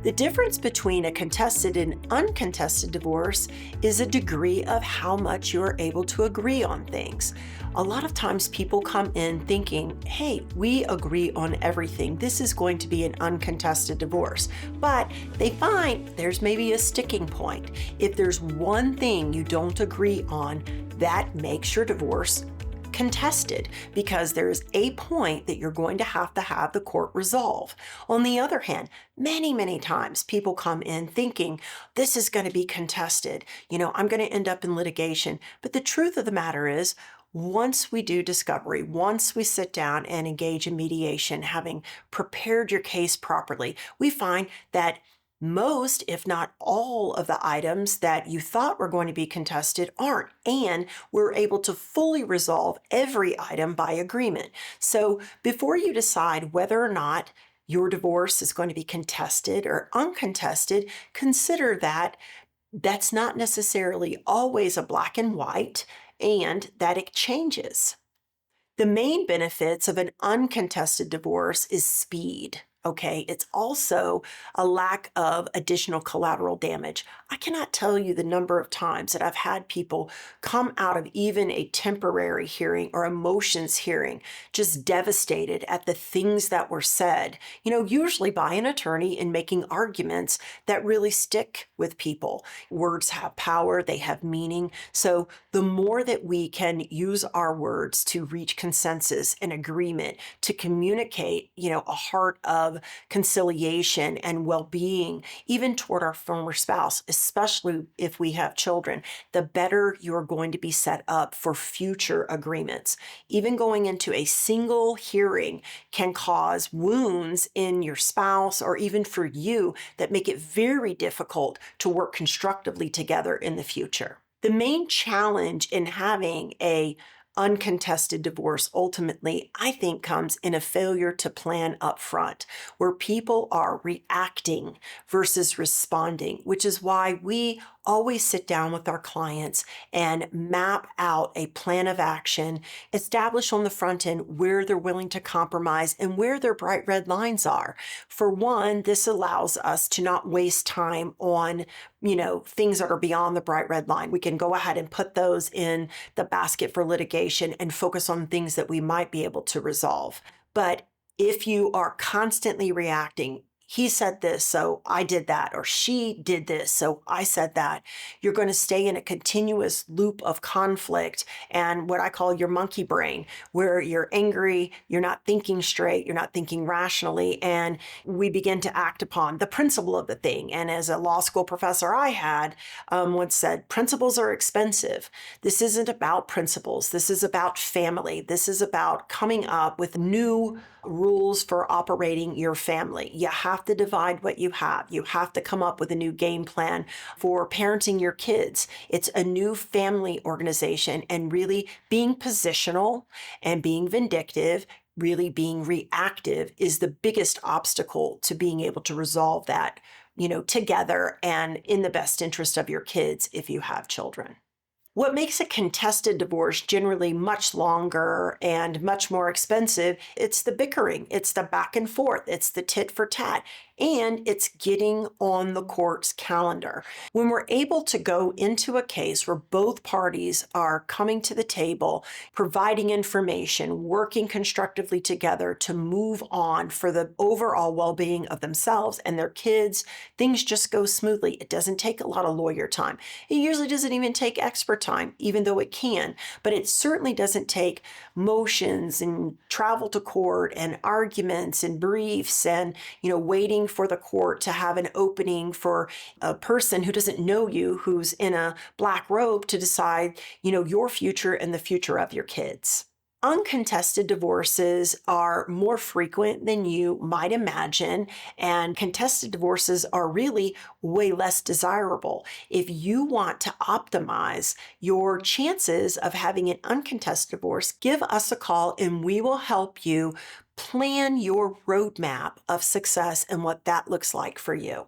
The difference between a contested and uncontested divorce is a degree of how much you're able to agree on things. A lot of times people come in thinking, hey, we agree on everything. This is going to be an uncontested divorce. But they find there's maybe a sticking point. If there's one thing you don't agree on, that makes your divorce contested because there's a point that you're going to have the court resolve. On the other hand, many times people come in thinking this is going to be contested. I'm going to end up in litigation. But the truth of the matter is, once we do discovery, once we sit down and engage in mediation, having prepared your case properly, we find that most, if not all, of the items that you thought were going to be contested aren't, and we're able to fully resolve every item by agreement. So before you decide whether or not your divorce is going to be contested or uncontested, consider that that's not necessarily always a black and white, and that it changes. The main benefits of an uncontested divorce is speed. Okay, it's also a lack of additional collateral damage. I cannot tell you the number of times that I've had people come out of even a temporary hearing or a motions hearing just devastated at the things that were said, usually by an attorney in making arguments that really stick with people. Words have power, they have meaning. So the more that we can use our words to reach consensus and agreement, to communicate, a heart of conciliation and well-being, even toward our former spouse, especially if we have children, the better you're going to be set up for future agreements. Even going into a single hearing can cause wounds in your spouse or even for you that make it very difficult to work constructively together in the future. The main challenge in having a uncontested divorce ultimately, I think, comes in a failure to plan up front, where people are reacting versus responding, which is why we always sit down with our clients and map out a plan of action, establish on the front end where they're willing to compromise and where their bright red lines are. For one, this allows us to not waste time on things that are beyond the bright red line. We can go ahead and put those in the basket for litigation and focus on things that we might be able to resolve. But if you are constantly reacting, he said this, so I did that, or she did this, so I said that, you're going to stay in a continuous loop of conflict and what I call your monkey brain, where you're angry, you're not thinking straight, you're not thinking rationally, and we begin to act upon the principle of the thing. And as a law school professor I had once said, principles are expensive. This isn't about principles. This is about family. This is about coming up with new rules for operating your family. You have to divide what you have. You have to come up with a new game plan for parenting your kids. It's a new family organization, and really being positional and being vindictive, really being reactive, is the biggest obstacle to being able to resolve that, together and in the best interest of your kids if you have children. What makes a contested divorce generally much longer and much more expensive, it's the bickering, it's the back and forth, it's the tit for tat, and it's getting on the court's calendar. When we're able to go into a case where both parties are coming to the table, providing information, working constructively together to move on for the overall well-being of themselves and their kids, things just go smoothly. It doesn't take a lot of lawyer time. It usually doesn't even take expert time, even though it can, but it certainly doesn't take motions and travel to court and arguments and briefs and, waiting for the court to have an opening for a person who doesn't know you, who's in a black robe, to decide, your future and the future of your kids. Uncontested divorces are more frequent than you might imagine, and contested divorces are really way less desirable. If you want to optimize your chances of having an uncontested divorce, give us a call and we will help you plan your roadmap of success and what that looks like for you.